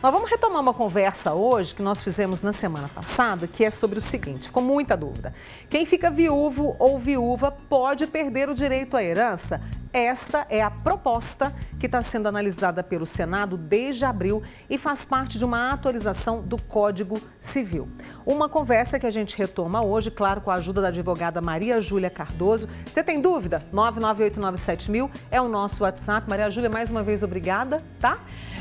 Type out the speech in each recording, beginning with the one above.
Nós vamos retomar uma conversa hoje que nós fizemos na semana passada, que é sobre o seguinte, ficou muita dúvida. Quem fica viúvo ou viúva pode perder o direito à herança? Esta é a proposta que está sendo analisada pelo Senado desde abril e faz parte de uma atualização do Código Civil. Uma conversa que a gente retoma hoje, claro, com a ajuda da advogada Maria Júlia Cardoso. Você tem dúvida? 998907000 é o nosso WhatsApp. Maria Júlia, mais uma vez, obrigada, tá?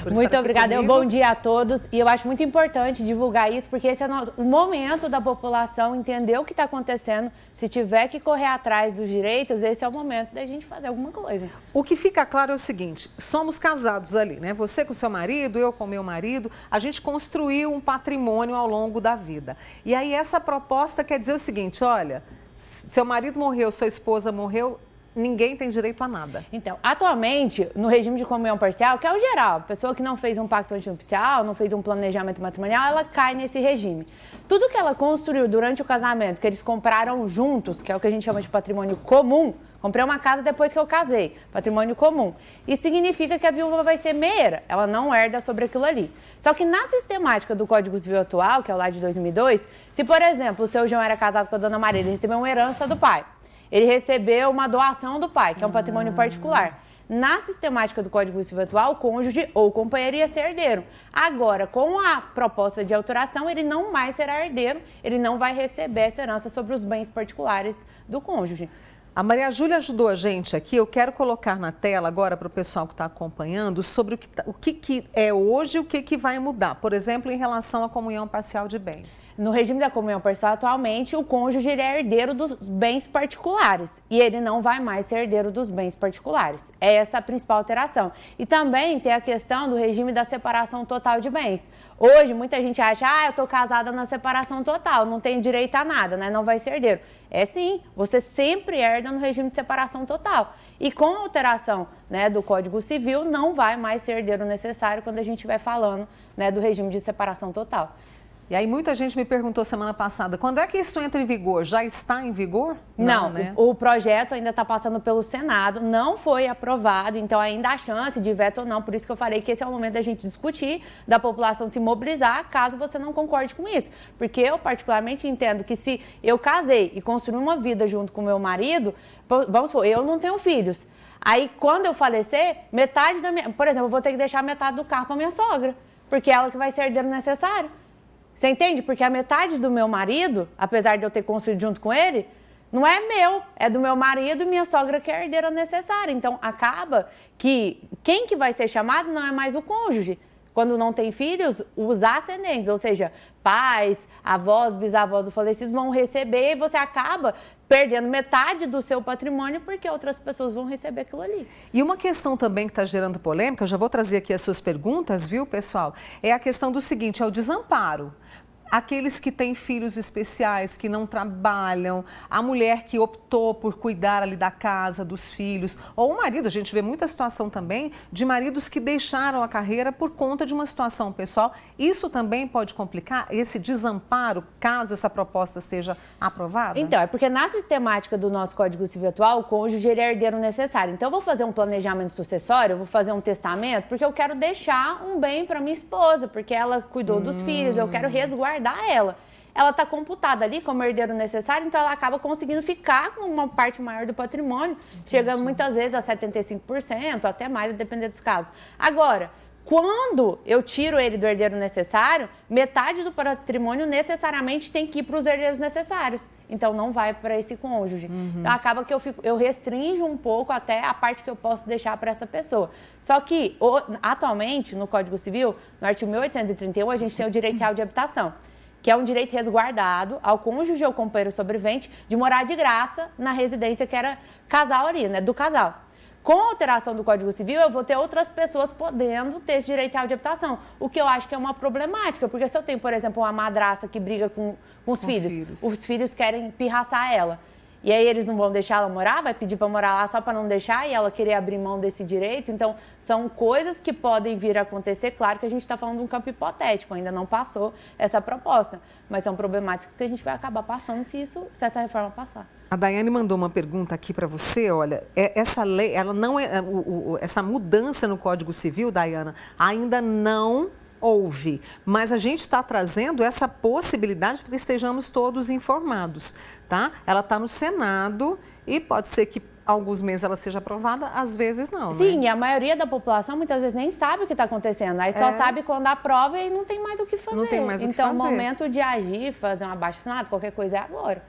Muito obrigada. Bom dia a todos. E eu acho muito importante divulgar isso, porque esse é o momento da população entender o que está acontecendo. Se tiver que correr atrás dos direitos, esse é o momento da gente fazer alguma coisa. O que fica claro é o seguinte, somos casados ali, né? Você com seu marido, eu com meu marido, a gente construiu um patrimônio ao longo da vida. E aí essa proposta quer dizer o seguinte, olha, seu marido morreu, sua esposa morreu, ninguém tem direito a nada. Então, atualmente, no regime de comunhão parcial, que é o geral, a pessoa que não fez um pacto antinupcial, não fez um planejamento matrimonial, ela cai nesse regime. Tudo que ela construiu durante o casamento, que eles compraram juntos, que é o que a gente chama de patrimônio comum, comprei uma casa depois que eu casei, patrimônio comum. Isso significa que a viúva vai ser meia, ela não herda sobre aquilo ali. Só que na sistemática do Código Civil atual, que é o lá de 2002, se, por exemplo, o seu João era casado com a dona Maria, ele recebeu uma herança do pai. Ele recebeu uma doação do pai, que é um patrimônio particular. Na sistemática do Código Civil atual, o cônjuge ou companheiro ia ser herdeiro. Agora, com a proposta de alteração, ele não mais será herdeiro, ele não vai receber essa herança sobre os bens particulares do cônjuge. A Maria Júlia ajudou a gente aqui, eu quero colocar na tela agora para o pessoal que está acompanhando sobre o que é hoje e o que vai mudar, por exemplo, em relação à comunhão parcial de bens. No regime da comunhão parcial, atualmente, o cônjuge ele é herdeiro dos bens particulares e ele não vai mais ser herdeiro dos bens particulares. É essa a principal alteração. E também tem a questão do regime da separação total de bens. Hoje, muita gente acha, eu estou casada na separação total, não tenho direito a nada, né? Não vai ser herdeiro. É sim, você sempre herda no regime de separação total. E com a alteração, né, do Código Civil, não vai mais ser herdeiro necessário quando a gente estiver falando, né, do regime de separação total. E aí muita gente me perguntou semana passada, quando é que isso entra em vigor? Já está em vigor? Não, né? o projeto ainda está passando pelo Senado, não foi aprovado, então ainda há chance de veto ou não, por isso que eu falei que esse é o momento da gente discutir, da população se mobilizar, caso você não concorde com isso. Porque eu particularmente entendo que se eu casei e construí uma vida junto com meu marido, vamos supor, eu não tenho filhos. Aí quando eu falecer, metade da minha, por exemplo, eu vou ter que deixar metade do carro para minha sogra, porque é ela que vai ser herdeiro necessário. Você entende? Porque a metade do meu marido, apesar de eu ter construído junto com ele, não é meu, é do meu marido e minha sogra que é a herdeira necessária. Então, acaba que quem que vai ser chamado não é mais o cônjuge. Quando não tem filhos, os ascendentes, ou seja, pais, avós, bisavós do falecido vão receber e você acaba perdendo metade do seu patrimônio porque outras pessoas vão receber aquilo ali. E uma questão também que está gerando polêmica, eu já vou trazer aqui as suas perguntas, viu, pessoal? É a questão do seguinte, é o desamparo. Aqueles que têm filhos especiais, que não trabalham, a mulher que optou por cuidar ali da casa, dos filhos, ou o marido, a gente vê muita situação também de maridos que deixaram a carreira por conta de uma situação pessoal. Isso também pode complicar esse desamparo, caso essa proposta seja aprovada? Então, é porque na sistemática do nosso Código Civil atual, o cônjuge ele é herdeiro necessário. Então, eu vou fazer um planejamento sucessório, eu vou fazer um testamento, porque eu quero deixar um bem para minha esposa, porque ela cuidou dos filhos, eu quero resguardar ela. Ela está computada ali como herdeiro necessário, então ela acaba conseguindo ficar com uma parte maior do patrimônio, chegando muitas vezes a 75%, até mais, a depender dos casos. Agora, quando eu tiro ele do herdeiro necessário, metade do patrimônio necessariamente tem que ir para os herdeiros necessários. Então, não vai para esse cônjuge. Então, acaba que eu restringo um pouco até a parte que eu posso deixar para essa pessoa. Só que, atualmente, no Código Civil, no artigo 1831, a gente tem o direito real de habitação, que é um direito resguardado ao cônjuge ou companheiro sobrevivente de morar de graça na residência que era casal ali, né, do casal. Com a alteração do Código Civil, eu vou ter outras pessoas podendo ter esse direito real de habitação, o que eu acho que é uma problemática, porque se eu tenho, por exemplo, uma madrasta que briga com os filhos, os filhos querem pirraçar ela, e aí eles não vão deixar ela morar, vai pedir para morar lá só para não deixar e ela querer abrir mão desse direito. Então, são coisas que podem vir a acontecer. Claro que a gente está falando de um campo hipotético, ainda não passou essa proposta, mas são problemáticas que a gente vai acabar passando se essa reforma passar. A Daiane mandou uma pergunta aqui para você, olha, essa lei, ela não é, essa mudança no Código Civil, Daiana, ainda não Houve, mas a gente está trazendo essa possibilidade para que estejamos todos informados, tá? Ela está no Senado e pode ser que alguns meses ela seja aprovada, às vezes não, Sim, né? e a maioria da população muitas vezes nem sabe o que está acontecendo. Aí só sabe quando aprova e não tem mais o que fazer. Não tem mais o que então, fazer. o momento de agir, fazer um abaixo-assinado, qualquer coisa é agora.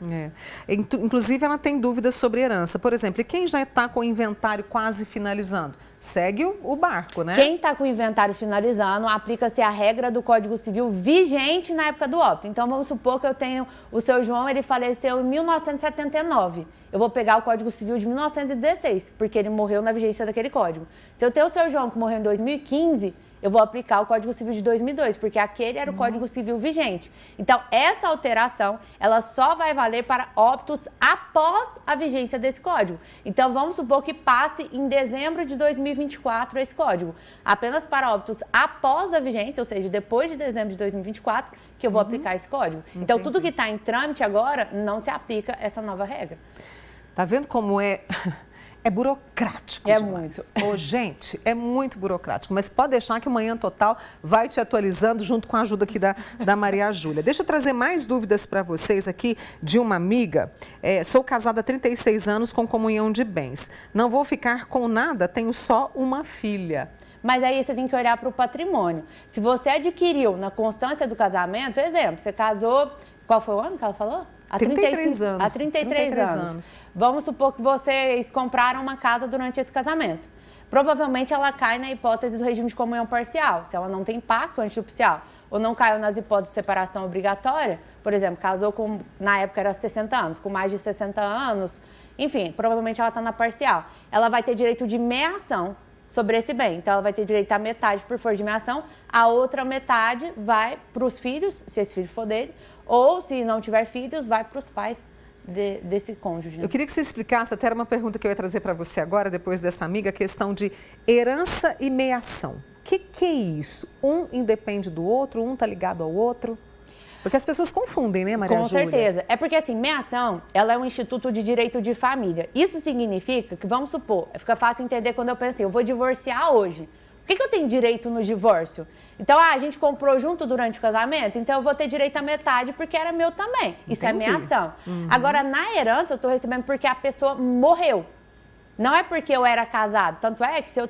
Inclusive, ela tem dúvidas sobre herança. Por exemplo, e quem já está com o inventário quase finalizando? Segue o barco, né? Quem está com o inventário finalizando, aplica-se a regra do Código Civil vigente na época do óbito. Então, vamos supor que eu tenho o seu João, ele faleceu em 1979. Eu vou pegar o Código Civil de 1916, porque ele morreu na vigência daquele código. Se eu tenho o seu João que morreu em 2015, eu vou aplicar o Código Civil de 2002, porque aquele era o Código Civil vigente. Então, essa alteração, ela só vai valer para óbitos após a vigência desse código. Então, vamos supor que passe em dezembro de 2024 esse código. Apenas para óbitos após a vigência, ou seja, depois de dezembro de 2024, que eu vou aplicar esse código. Então, tudo que está em trâmite agora, não se aplica essa nova regra. Tá vendo como é... É burocrático demais. Muito. Ô, gente, é muito burocrático, mas pode deixar que o Manhã Total vai te atualizando junto com a ajuda aqui da Maria Júlia. Deixa eu trazer mais dúvidas para vocês aqui de uma amiga. Sou casada há 36 anos com comunhão de bens. Não vou ficar com nada, tenho só uma filha. Mas aí você tem que olhar para o patrimônio. Se você adquiriu na constância do casamento, exemplo, você casou, qual foi o ano que ela falou? Há 33 anos. Há 33 anos. Vamos supor que vocês compraram uma casa durante esse casamento. Provavelmente ela cai na hipótese do regime de comunhão parcial, se ela não tem pacto antinupcial, ou não caiu nas hipóteses de separação obrigatória, por exemplo, casou com, na época era 60 anos, com mais de 60 anos, enfim, provavelmente ela está na parcial. Ela vai ter direito de meação sobre esse bem. Então, ela vai ter direito à metade por força de meação, a outra metade vai para os filhos, se esse filho for dele, ou se não tiver filhos, vai para os pais desse cônjuge. Né? Eu queria que você explicasse, até era uma pergunta que eu ia trazer para você agora, depois dessa amiga, a questão de herança e meação. O que é isso? Um independe do outro, um está ligado ao outro? Porque as pessoas confundem, né, Maria Júlia? Com certeza. É porque, assim, meação, ela é um instituto de direito de família. Isso significa que, vamos supor, fica fácil entender quando eu penso assim, eu vou divorciar hoje. Por que eu tenho direito no divórcio? Então, a gente comprou junto durante o casamento, então eu vou ter direito à metade porque era meu também. Isso é meação. Agora, na herança, eu estou recebendo porque a pessoa morreu. Não é porque eu era casado. Tanto é que se eu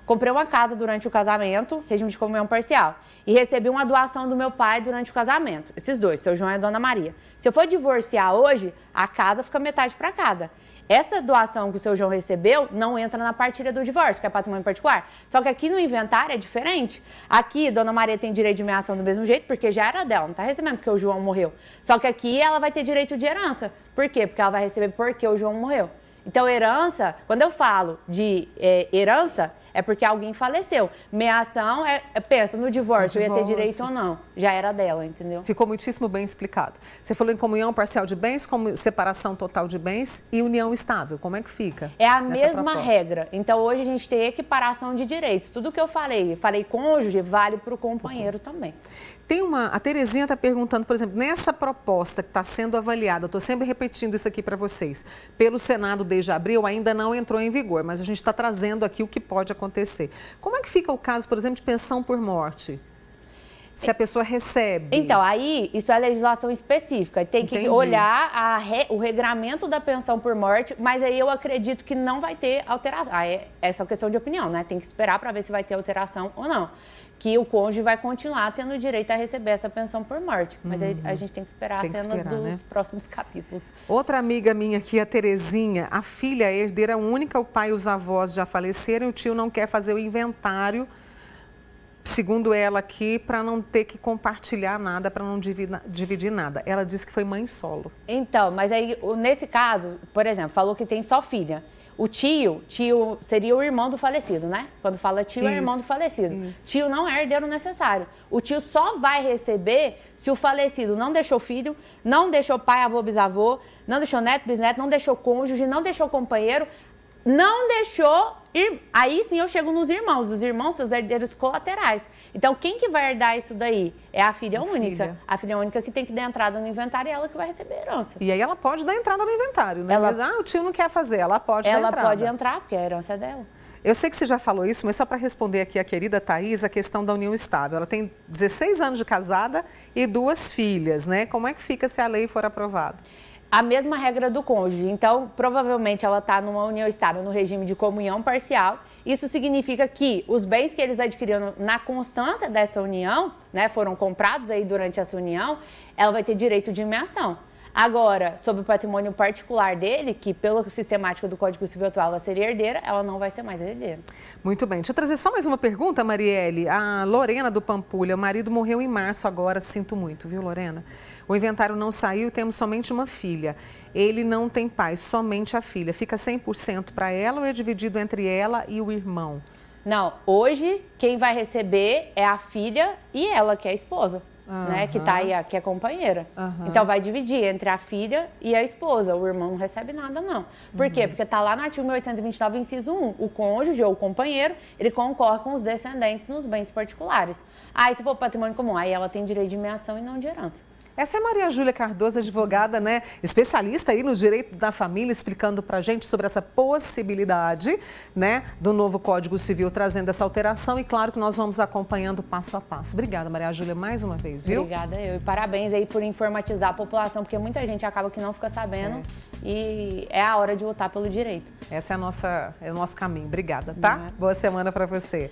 comprei uma casa durante o casamento, regime de comunhão parcial, e recebi uma doação do meu pai durante o casamento. Esses dois, seu João e a Dona Maria. Se eu for divorciar hoje, a casa fica metade para cada. Essa doação que o seu João recebeu não entra na partilha do divórcio, que é patrimônio particular. Só que aqui no inventário é diferente. Aqui, Dona Maria tem direito de meação do mesmo jeito, porque já era dela, não está recebendo porque o João morreu. Só que aqui ela vai ter direito de herança. Por quê? Porque ela vai receber porque o João morreu. Então, herança, quando eu falo de herança, é porque alguém faleceu. Meação, pensa, no divórcio, eu ia ter direito ou não. Já era dela, entendeu? Ficou muitíssimo bem explicado. Você falou em comunhão parcial de bens, como separação total de bens e união estável. Como é que fica? É a mesma regra. Então, hoje a gente tem equiparação de direitos. Tudo que eu falei cônjuge, vale para o companheiro também. A Terezinha está perguntando, por exemplo, nessa proposta que está sendo avaliada, eu estou sempre repetindo isso aqui para vocês, pelo Senado desde abril, ainda não entrou em vigor, mas a gente está trazendo aqui o que pode acontecer. Como é que fica o caso, por exemplo, de pensão por morte? Se a pessoa recebe. Então, aí, isso é legislação específica. Tem que olhar o regramento da pensão por morte, mas aí eu acredito que não vai ter alteração. É só questão de opinião, né? Tem que esperar para ver se vai ter alteração ou não. Que o cônjuge vai continuar tendo direito a receber essa pensão por morte. Mas aí a gente tem que esperar as cenas dos próximos capítulos. Outra amiga minha aqui, a Terezinha, a filha é herdeira única, o pai e os avós já faleceram e o tio não quer fazer o inventário, segundo ela aqui, para não ter que compartilhar nada, para não dividir nada. Ela disse que foi mãe solo. Então, mas aí, nesse caso, por exemplo, falou que tem só filha. O tio seria o irmão do falecido, né? Quando fala tio, é o irmão do falecido. Isso. Tio não é herdeiro necessário. O tio só vai receber se o falecido não deixou filho, não deixou pai, avô, bisavô, não deixou neto, bisneto, não deixou cônjuge, não deixou companheiro, não deixou... Aí sim eu chego nos irmãos. Os irmãos são os herdeiros colaterais. Então, quem que vai herdar isso daí? É a filha única. A filha única que tem que dar entrada no inventário e ela que vai receber a herança. E aí ela pode dar entrada no inventário, né? Mas o tio não quer fazer, ela pode dar entrada. Ela pode entrar, porque a herança é dela. Eu sei que você já falou isso, mas só para responder aqui a querida Thaís, a questão da união estável. Ela tem 16 anos de casada e 2 filhas, né? Como é que fica se a lei for aprovada? A mesma regra do cônjuge. Então, provavelmente ela está numa união estável, no regime de comunhão parcial. Isso significa que os bens que eles adquiriram na constância dessa união, né, foram comprados aí durante essa união, ela vai ter direito de meação. Agora, sobre o patrimônio particular dele, que pela sistemática do Código Civil atual ela seria herdeira, ela não vai ser mais herdeira. Muito bem. Deixa eu trazer só mais uma pergunta, Marielle. A Lorena do Pampulha, o marido morreu em março agora, sinto muito, viu, Lorena? O inventário não saiu, temos somente uma filha. Ele não tem pai, somente a filha. Fica 100% para ela ou é dividido entre ela e o irmão? Não, hoje quem vai receber é a filha e ela, que é a esposa. Né, que tá aí, que é companheira. Então vai dividir entre a filha e a esposa. O irmão não recebe nada, não. Por quê? Porque tá lá no artigo 1829, inciso 1. O cônjuge ou o companheiro, ele concorre com os descendentes nos bens particulares. Aí, se for patrimônio comum, aí ela tem direito de meação e não de herança. Essa é a Maria Júlia Cardoso, advogada, né? Especialista aí no direito da família, explicando pra gente sobre essa possibilidade, né, do novo Código Civil trazendo essa alteração e claro que nós vamos acompanhando passo a passo. Obrigada, Maria Júlia, mais uma vez, viu? Obrigada eu. E parabéns aí por informatizar a população, porque muita gente acaba que não fica sabendo e é a hora de lutar pelo direito. Essa é o nosso caminho. Obrigada, tá? Boa semana pra você.